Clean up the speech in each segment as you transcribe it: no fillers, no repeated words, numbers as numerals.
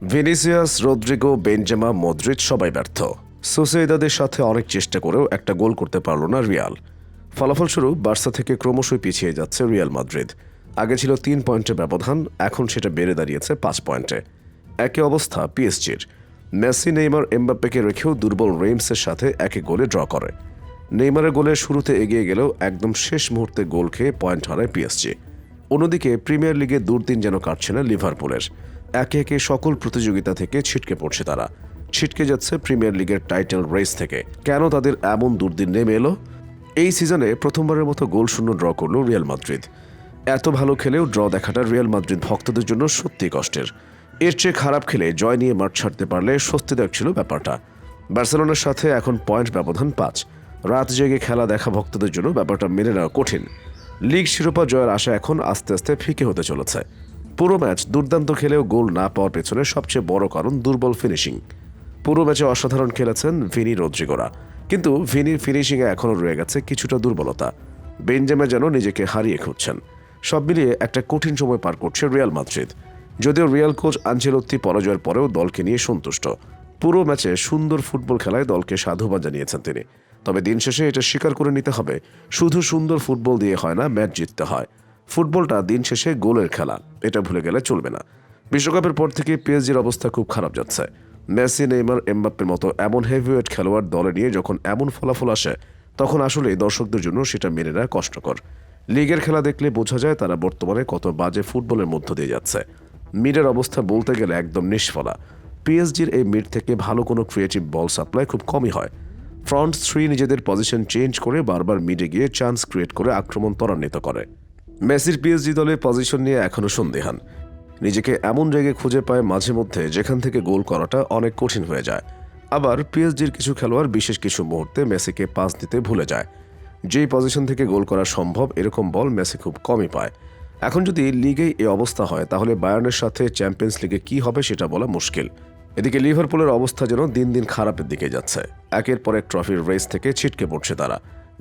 Vinicius, Rodrigo, Benzema, Modric সবাই ব্যর্থ। সোসিয়েদাদের সাথে অনেক চেষ্টা করেও একটা গোল করতে পারল না রিয়াল। ফলাফলস্বরূপ বার্সা থেকে ক্রমশই পিছিয়ে যাচ্ছে রিয়াল মাদ্রিদ। আগে ছিল 3 পয়েন্টের ব্যবধান, এখন সেটা বেড়ে দাঁড়িয়েছে 5 পয়েন্টে। একই অবস্থা পিএসজির। মেসি, নেইমার, এমবাপ্পেকে রেখেও দুর্বল রেমসের সাথে একই গোলে ড্র করে। নেইমারের গোলের শুরুতে এগিয়ে গেলেও একদম শেষ মুহূর্তে গোল খেয়ে পয়েন্ট হারায় পিএসজি। অন্যদিকে প্রিমিয়ার লিগে দুর্দিন যেন কাটছে না লিভারপুলের। একে একে সকল প্রতিযোগিতা থেকে ছিটকে পড়ছে তারা। ছিটকে যাচ্ছে প্রিমিয়ার লিগের টাইটেল রেস থেকে। কেন তাদের এমন দুর্দিন নেমে এলো? এই সিজনে প্রথমবারের মতো গোল শূন্য ড্র করল রিয়াল মাদ্রিদ। এত ভালো খেলেও ড্র দেখাটা রিয়াল মাদ্রিদ ভক্তদের জন্য সত্যিই কষ্টের। এর চেয়ে খারাপ খেলে জয় নিয়ে মাঠ ছাড়তে পারলে স্বস্তিদায়ক ছিল ব্যাপারটা। বার্সেলোনার সাথে এখন পয়েন্ট ব্যবধান 5। রাত জেগে খেলা দেখা ভক্তদের জন্য ব্যাপারটা মেনে নেওয়া কঠিন। লিগ শিরোপা জয়ের আশা এখন আস্তে আস্তে ফিকে হতে চলেছে। পুরো ম্যাচ দুর্দান্ত খেলেও গোল না পাওয়ার পেছনে সবচেয়ে বড় কারণ দুর্বল ফিনিশিং। পুরো ম্যাচে অসাধারণ খেলেছেন ভিনি, রদ্রিগোরা, কিন্তু ভিনির ফিনিশিংয়ে এখনও রয়ে গেছে কিছুটা দুর্বলতা। বেনজেমা যেন নিজেকে হারিয়ে খুঁজছেন। সব মিলিয়ে একটা কঠিন সময় পার করছে রিয়াল মাদ্রিদ। যদিও রিয়াল কোচ আনচেলত্তি পরাজয়ের পরেও দলকে নিয়ে সন্তুষ্ট। পুরো ম্যাচে সুন্দর ফুটবল খেলায় দলকে সাধুবাদ জানিয়েছেন তিনি। তবে দিন শেষে এটা স্বীকার করে নিতে হবে, শুধু সুন্দর ফুটবল দিয়ে হয় না, ম্যাচ জিততে হয়। ফুটবলটা দিন শেষে গোলের খেলা, এটা ভুলে গেলে চলবে না। বিশ্বকাপের পর থেকে পিএসজির অবস্থা খুব খারাপ যাচ্ছে। মেসি, নেইমার, এমবাপ্পের মতো এমন হেভিওয়েট খেলোয়াড় দলে নিয়ে যখন এমন ফলাফল আসে, তখন আসলে দর্শকদের জন্য সেটা মেনে নেওয়া কষ্টকর। লিগের খেলা দেখলে বোঝা যায় তারা বর্তমানে কত বাজে ফুটবলের মধ্য দিয়ে যাচ্ছে। মিডের অবস্থা বলতে গেলে একদম নিষ্ফলা। পিএসজির এই মিড থেকে ভালো কোনো ক্রিয়েটিভ বল সাপ্লাই খুব কমই হয়। ফ্রন্ট থ্রি নিজেদের পজিশন চেঞ্জ করে বারবার মিডে গিয়ে চান্স ক্রিয়েট করে আক্রমণ ত্বরান্বিত করে। মেসির পিএসজি দলের পজিশন নিয়ে এখনও সন্দেহান। নিজেকে এমন জায়গায় খুঁজে পায় মাঝে মধ্যে যেখান থেকে গোল করাটা অনেক কঠিন হয়ে যায়। আবার পিএসজির কিছু খেলোয়াড় বিশেষ কিছু মুহূর্তে মেসিকে পাস দিতে ভুলে যায়। যেই পজিশন থেকে গোল করা সম্ভব এরকম বল মেসি খুব কমই পায়। এখন যদি লিগেই এই অবস্থা হয়, তাহলে বায়ার্নের সাথে চ্যাম্পিয়ন্স লিগে কি হবে সেটা বলা মুশকিল। এদিকে লিভারপুলের অবস্থা যেন দিন দিন খারাপের দিকে যাচ্ছে। একের পর এক ট্রফির রেস থেকে ছিটকে পড়ছে তারা।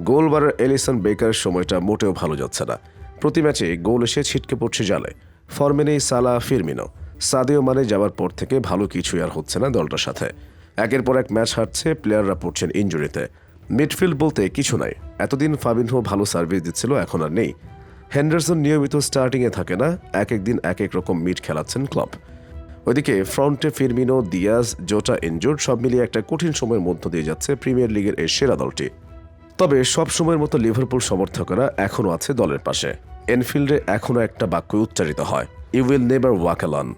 গোলবারের এলিসন বেকারের সময়টা মোটেও ভালো যাচ্ছে না। প্রতি ম্যাচে গোল এসে ছিটকে পড়ছে জালে। ফর্মে নেই সালা, ফিরমিনো। সাদিও মানে যাওয়ার পর থেকে ভালো কিছুই আর হচ্ছে না দলটার সাথে। একের পর এক ম্যাচ হারছে, প্লেয়াররা পড়ছেন ইনজুরিতে। মিডফিল্ড বলতে কিছু নাই। এতদিন ফাবিনহো ভালো সার্ভিস দিচ্ছিল, এখন আর নেই। হেন্ডারসন নিয়মিত স্টার্টিংয়ে থাকে না, এক একদিন এক এক রকম মিড খেলাচ্ছেন ক্লাব। ওইদিকে ফ্রন্টে ফিরমিনো, দিয়াজ, জোটা ইনজুর্ড, সব মিলিয়ে একটা কঠিন সময়ের মধ্য দিয়ে যাচ্ছে প্রিমিয়ার লিগের এই সেরা দলটি। তবে সব সময়ের মতো লিভারপুল সমর্থকরা এখনও আছে দলের পাশে। এনফিল্ডে এখনও একটা বাক্য উচ্চারিত হয়, you will never walk alone.